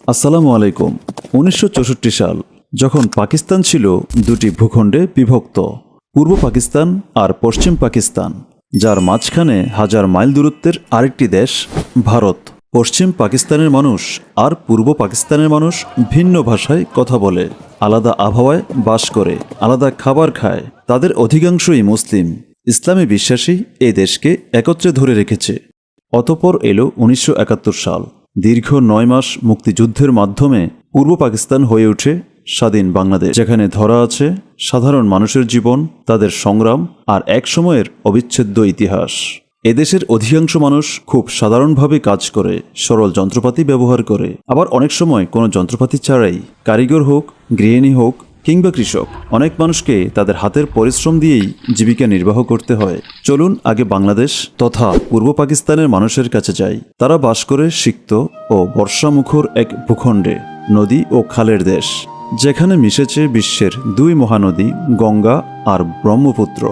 আসসালামু আলাইকুম। ১৯৬৪ সাল যখন পাকিস্তান ছিল দুটি ভূখণ্ডে বিভক্ত, পূর্ব পাকিস্তান আর পশ্চিম পাকিস্তান, যার মাঝখানে হাজার মাইল দূরত্বের আরেকটি দেশ ভারত। পশ্চিম পাকিস্তানের মানুষ আর পূর্ব পাকিস্তানের মানুষ ভিন্ন ভাষায় কথা বলে, আলাদা আবহাওয়ায় বাস করে, আলাদা খাবার খায়। তাদের অধিকাংশই মুসলিম, ইসলামে বিশ্বাসী এই দেশকে একত্রে ধরে রেখেছে। অতঃপর এলো ১৯৭১ সাল। দীর্ঘ ৯ মাস মুক্তিযুদ্ধের মাধ্যমে পূর্ব পাকিস্তান হয়ে ওঠে স্বাধীন বাংলাদেশ, যেখানে ধরা আছে সাধারণ মানুষের জীবন, তাদের সংগ্রাম আর এক সময়ের অবিচ্ছেদ্য ইতিহাস। এদেশের অধিকাংশ মানুষ খুব সাধারণভাবে কাজ করে, সরল যন্ত্রপাতি ব্যবহার করে, আবার অনেক সময় কোনো যন্ত্রপাতি ছাড়াই, কারিগর হোক, গৃহিণী হোক কিংবা কৃষক, অনেক মানুষকে তাদের হাতের পরিশ্রম দিয়েই জীবিকা নির্বাহ করতে হয়। চলুন আগে বাংলাদেশ তথা পূর্ব পাকিস্তানের মানুষের কাছে যাই। তারা বাস করে সিক্ত ও বর্ষামুখর এক ভূখণ্ডে, নদী ও খালের দেশ, যেখানে মিশেছে বিশ্বের দুই মহানদী গঙ্গা আর ব্রহ্মপুত্র।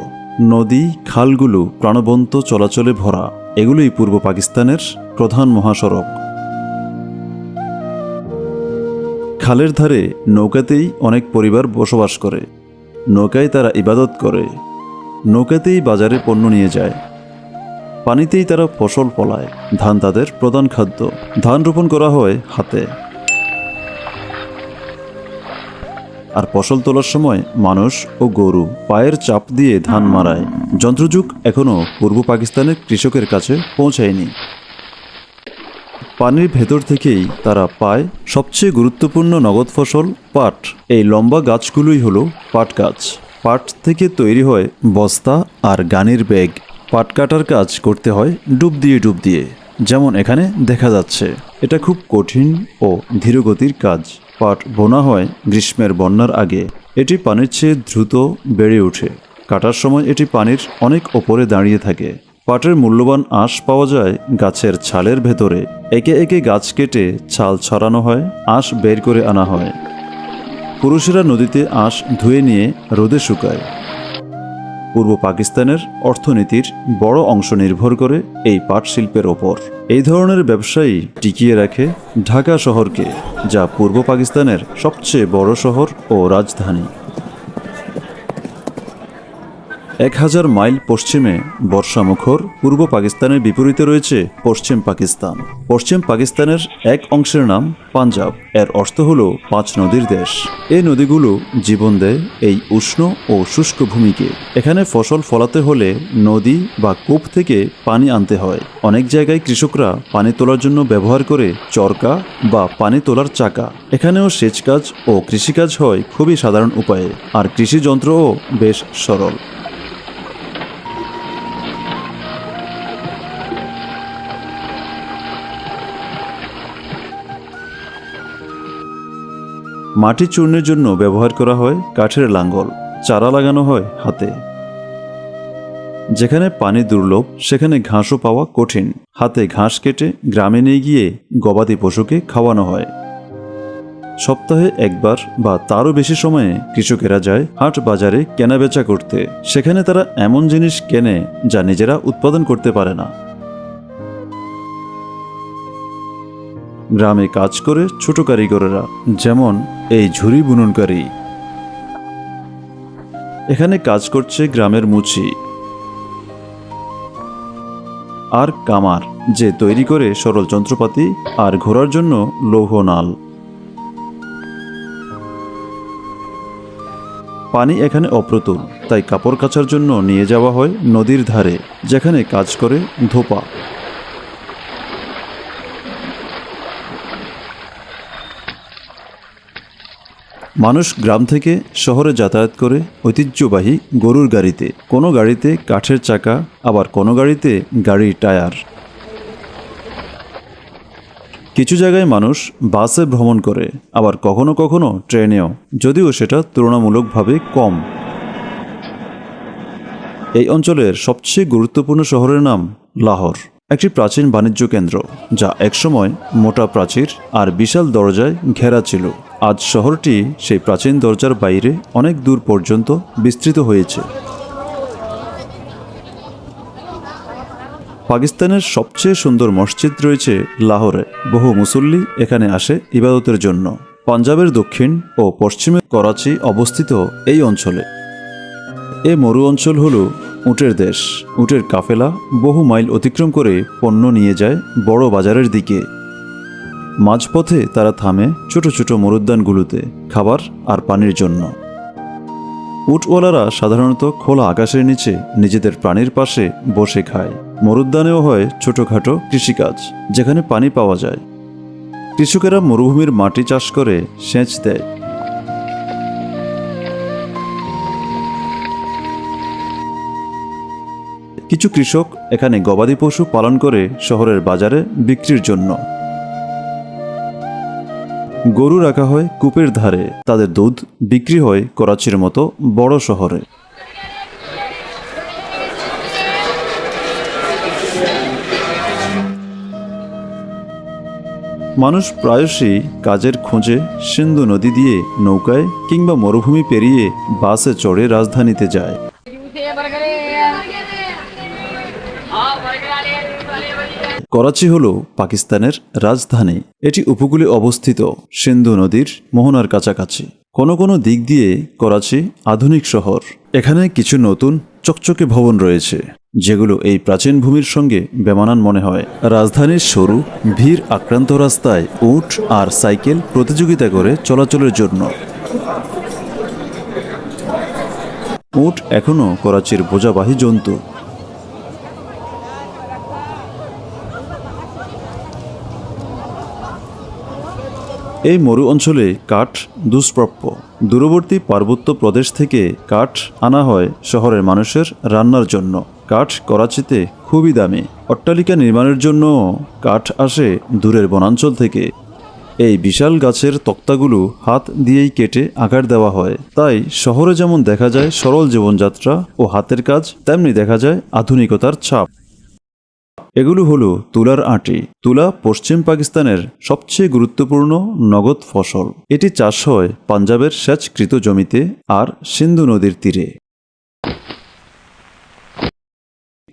নদী খালগুলো প্রাণবন্ত চলাচলে ভরা। এগুলোই পূর্ব পাকিস্তানের প্রধান মহাসড়ক। খালের ধারে নৌকাতেই অনেক পরিবার বসবাস করে। নৌকায় তারা ইবাদত করে, নৌকাতেই বাজারে পণ্য নিয়ে যায়, পানিতেই তারা ফসল ফলায়। ধান তাদের প্রধান খাদ্য। ধান রোপণ করা হয় হাতে, আর ফসল তোলার সময় মানুষ ও গরু পায়ের চাপ দিয়ে ধান মারায়। যন্ত্রযুগ এখনও পূর্ব পাকিস্তানের কৃষকের কাছে পৌঁছায়নি। পানির ভেতর থেকেই তারা পায় সবচেয়ে গুরুত্বপূর্ণ নগদ ফসল পাট। এই লম্বা গাছগুলোই হলো পাট গাছ। পাট থেকে তৈরি হয় বস্তা আর গানির ব্যাগ। পাট কাটার কাজ করতে হয় ডুব দিয়ে, যেমন এখানে দেখা যাচ্ছে। এটা খুব কঠিন ও ধীরগতির কাজ। পাট বোনা হয় গ্রীষ্মের বন্যার আগে। এটি পানির চেয়ে দ্রুত বেড়ে ওঠে। কাটার সময় এটি পানির অনেক ওপরে দাঁড়িয়ে থাকে। পাটের মূল্যবান আঁশ পাওয়া যায় গাছের ছালের ভেতরে। একে একে গাছ কেটে ছাল ছড়ানো হয়, আঁশ বের করে আনা হয়। পুরুষেরা নদীতে আঁশ ধুয়ে নিয়ে রোদে শুকায়। পূর্ব পাকিস্তানের অর্থনীতির বড় অংশ নির্ভর করে এই পাট শিল্পের ওপর। এই ধরনের ব্যবসায়ী টিকিয়ে রাখে ঢাকা শহরকে, যা পূর্ব পাকিস্তানের সবচেয়ে বড় শহর ও রাজধানী। ১,০০০ মাইল পশ্চিমে বর্ষামুখর পূর্ব পাকিস্তানের বিপরীতে রয়েছে পশ্চিম পাকিস্তান। পশ্চিম পাকিস্তানের এক অংশের নাম পাঞ্জাব। এর অর্থ হল ৫ নদীর দেশ। এই নদীগুলো জীবন দেয় এই উষ্ণ ও শুষ্ক ভূমিকে। এখানে ফসল ফলাতে হলে নদী বা কূপ থেকে পানি আনতে হয়। অনেক জায়গায় কৃষকরা পানি তোলার জন্য ব্যবহার করে চরকা বা পানি তোলার চাকা। এখানেও সেচ কাজ ও কৃষিকাজ হয় খুবই সাধারণ উপায়ে, আর কৃষি যন্ত্রও বেশ সরল। মাটি চূর্ণের জন্য ব্যবহার করা হয় কাঠের লাঙ্গল। চারা লাগানো হয় হাতে। যেখানে পানি দুর্লভ সেখানে ঘাসও পাওয়া কঠিন। হাতে ঘাস কেটে গ্রামে নিয়ে গিয়ে গবাদি পশুকে খাওয়ানো হয়। সপ্তাহে একবার বা তারও বেশি সময়ে কৃষকেরা যায় হাট বাজারে কেনাবেচা করতে। সেখানে তারা এমন জিনিস কেনে যা নিজেরা উৎপাদন করতে পারে না। গ্রামে কাজ করে ছোট কারিগরেরা, যেমন এই ঝুড়ি বুননকারী। এখানে কাজ করছে গ্রামের মুচি আর কামার, যে তৈরি করে সরল যন্ত্রপাতি আর ঘোরার জন্য লৌহ নাল। পানি এখানে অপ্রতুল, তাই কাপড় কাচার জন্য নিয়ে যাওয়া হয় নদীর ধারে, যেখানে কাজ করে ধোপা। মানুষ গ্রাম থেকে শহরে যাতায়াত করে ঐতিহ্যবাহী গরুর গাড়িতে। কোনো গাড়িতে কাঠের চাকা, আবার কোনো গাড়িতে গাড়ির টায়ার। কিছু জায়গায় মানুষ বাসে ভ্রমণ করে, আবার কখনো কখনো ট্রেনেও, যদিও সেটা তুলনামূলকভাবে কম। এই অঞ্চলের সবচেয়ে গুরুত্বপূর্ণ শহরের নাম লাহোর, একটি প্রাচীন বাণিজ্য কেন্দ্র, যা একসময় মোটা প্রাচীর আর বিশাল দরজায় ঘেরা ছিল। আজ শহরটি সেই প্রাচীন দরজার বাইরে অনেক দূর পর্যন্ত বিস্তৃত হয়েছে। পাকিস্তানের সবচেয়ে সুন্দর মসজিদ রয়েছে লাহোরে। বহু মুসল্লি এখানে আসে ইবাদতের জন্য। পাঞ্জাবের দক্ষিণ ও পশ্চিমে করাচি অবস্থিত এই অঞ্চলে। এ মরু অঞ্চল হল উটের দেশ। উটের কাফেলা বহু মাইল অতিক্রম করে পণ্য নিয়ে যায় বড় বাজারের দিকে। মাঝপথে তারা থামে ছোট ছোট মরুদ্যানগুলোতে খাবার আর পানির জন্য। উটওয়ালারা সাধারণত খোলা আকাশের নিচে নিজেদের প্রাণীর পাশে বসে খায়। মরুদ্যানেও হয় ছোটখাটো কৃষিকাজ, যেখানে পানি পাওয়া যায়। কৃষকেরা মরুভূমির মাটি চাষ করে সেচ দেয়। কিছু কৃষক এখানে গবাদি পশু পালন করে শহরের বাজারে বিক্রির জন্য। গরু রাখা হয় কূপের ধারে, তাদের দুধ বিক্রি হয় করাচির মতো বড় শহরে। মানুষ প্রায়শই কাজের খোঁজে সিন্ধু নদী দিয়ে নৌকায় কিংবা মরুভূমি পেরিয়ে বাসে চড়ে রাজধানীতে যায়। করাচি হল পাকিস্তানের রাজধানী। এটি উপকূলে অবস্থিত, সিন্ধু নদীর মোহনার কাছাকাছি। কোনো কোনো দিক দিয়ে করাচি আধুনিক শহর। এখানে কিছু নতুন চকচকে ভবন রয়েছে, যেগুলো এই প্রাচীন ভূমির সঙ্গে বেমানান মনে হয়। রাজধানীর সরু ভিড় আক্রান্ত রাস্তায় উট আর সাইকেল প্রতিযোগিতা করে চলাচলের জন্য। উট এখনও করাচির বোঝাবাহী জন্তু। এই মরু অঞ্চলে কাঠ দুষ্প্রাপ্য। দূরবর্তী পার্বত্য প্রদেশ থেকে কাঠ আনা হয় শহরের মানুষের রান্নার জন্য। কাঠ করাচিতে খুবই দামি। অট্টালিকা নির্মাণের জন্য কাঠ আসে দূরের বনাঞ্চল থেকে। এই বিশাল গাছের তক্তাগুলো হাত দিয়েই কেটে আকার দেওয়া হয়। তাই শহরে যেমন দেখা যায় সরল জীবনযাত্রা ও হাতের কাজ, তেমনি দেখা যায় আধুনিকতার ছাপ। এগুলো হলো তুলার আঁটি। তুলা পশ্চিম পাকিস্তানের সবচেয়ে গুরুত্বপূর্ণ নগদ ফসল। এটি চাষ হয় পাঞ্জাবের সেচকৃত জমিতে আর সিন্ধু নদীর তীরে।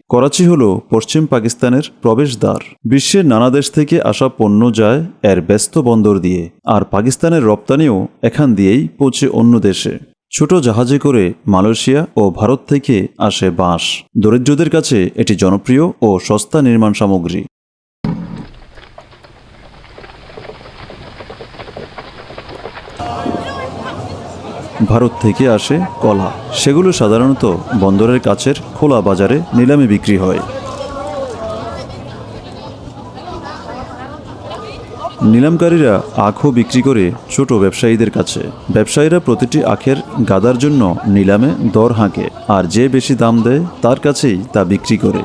করাচি হল পশ্চিম পাকিস্তানের প্রবেশদ্বার। বিশ্বের নানা দেশ থেকে আসা পণ্য যায় এর ব্যস্ত বন্দর দিয়ে, আর পাকিস্তানের রপ্তানিও এখান দিয়েই পৌঁছে অন্য দেশে। ছোট জাহাজে করে মালয়েশিয়া ও ভারত থেকে আসে বাঁশ। দরিদ্রদের কাছে এটি জনপ্রিয় ও সস্তা নির্মাণ সামগ্রী। ভারত থেকে আসে কলা। সেগুলো সাধারণত বন্দরের কাছের খোলা বাজারে নিলামে বিক্রি হয়। নিলামকারীরা আখও বিক্রি করে ছোট ব্যবসায়ীদের কাছে। ব্যবসায়ীরা প্রতিটি আখের গাদার জন্য নিলামে দর হাঁকে, আর যে বেশি দাম দেয় তার কাছেই তা বিক্রি করে।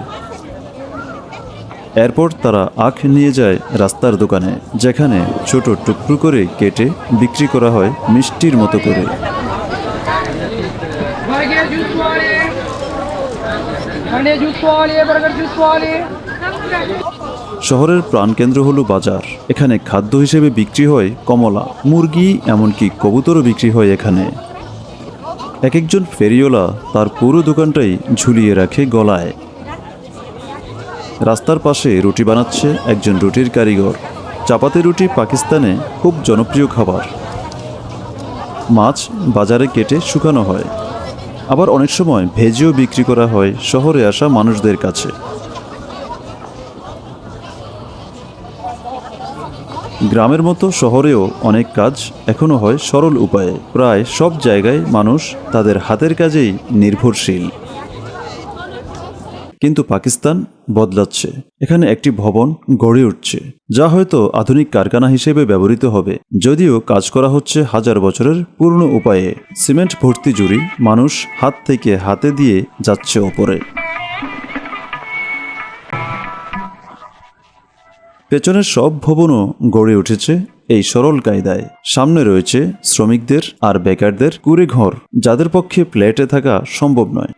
এরপর তারা আখ নিয়ে যায় রাস্তার দোকানে, যেখানে ছোট টুকরো করে কেটে বিক্রি করা হয় মিষ্টির মতো করে। শহরের প্রাণকেন্দ্র হলো বাজার। এখানে খাদ্য হিসেবে বিক্রি হয় কমলা, মুরগি, এমনকি কবুতরও বিক্রি হয় এখানে। এক একজন ফেরিওয়ালা তার পুরো দোকানটাই ঝুলিয়ে রাখে গলায়। রাস্তার পাশে রুটি বানাচ্ছে একজন রুটির কারিগর। চাপাতি রুটি পাকিস্তানে খুব জনপ্রিয় খাবার। মাছ বাজারে কেটে শুকানো হয়, আবার অনেক সময় ভেজেও বিক্রি করা হয় শহরে আসা মানুষদের কাছে। গ্রামের মতো শহরেও অনেক কাজ এখনো হয় সরল উপায়ে। প্রায় সব জায়গায় মানুষ তাদের হাতের কাজেই নির্ভরশীল। কিন্তু পাকিস্তান বদলাচ্ছে। এখানে একটি ভবন গড়ে উঠছে, যা হয়তো আধুনিক কারখানা হিসেবে ব্যবহৃত হবে, যদিও কাজ করা হচ্ছে হাজার বছরের পুরনো উপায়ে। সিমেন্ট ভর্তি জুড়ি মানুষ হাত থেকে হাতে দিয়ে যাচ্ছে ওপরে। পেছনের সব ভবনও গড়ে উঠেছে এই সরল কায়দায়। সামনে রয়েছে শ্রমিকদের আর বেকারদের কুঁড়ে ঘর, যাদের পক্ষে ফ্ল্যাটে থাকা সম্ভব নয়।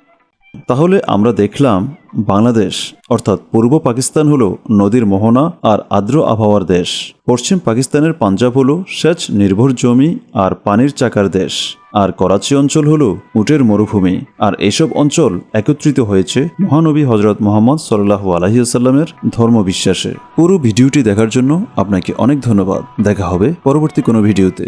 তাহলে আমরা দেখলাম বাংলাদেশ অর্থাৎ পূর্ব পাকিস্তান হলো নদীর মোহনা আর আর্দ্র আবহাওয়ার দেশ। পশ্চিম পাকিস্তানের পাঞ্জাব হলো সেচ নির্ভর জমি আর পানির চাকার দেশ। আর করাচি অঞ্চল হলো উটের মরুভূমি। আর এসব অঞ্চল একত্রিত হয়েছে মহানবী হজরত মুহাম্মদ সাল্লাল্লাহু আলাইহি ওয়াসাল্লামের ধর্মবিশ্বাসে। পুরো ভিডিওটি দেখার জন্য আপনাকে অনেক ধন্যবাদ। দেখা হবে পরবর্তী কোনো ভিডিওতে।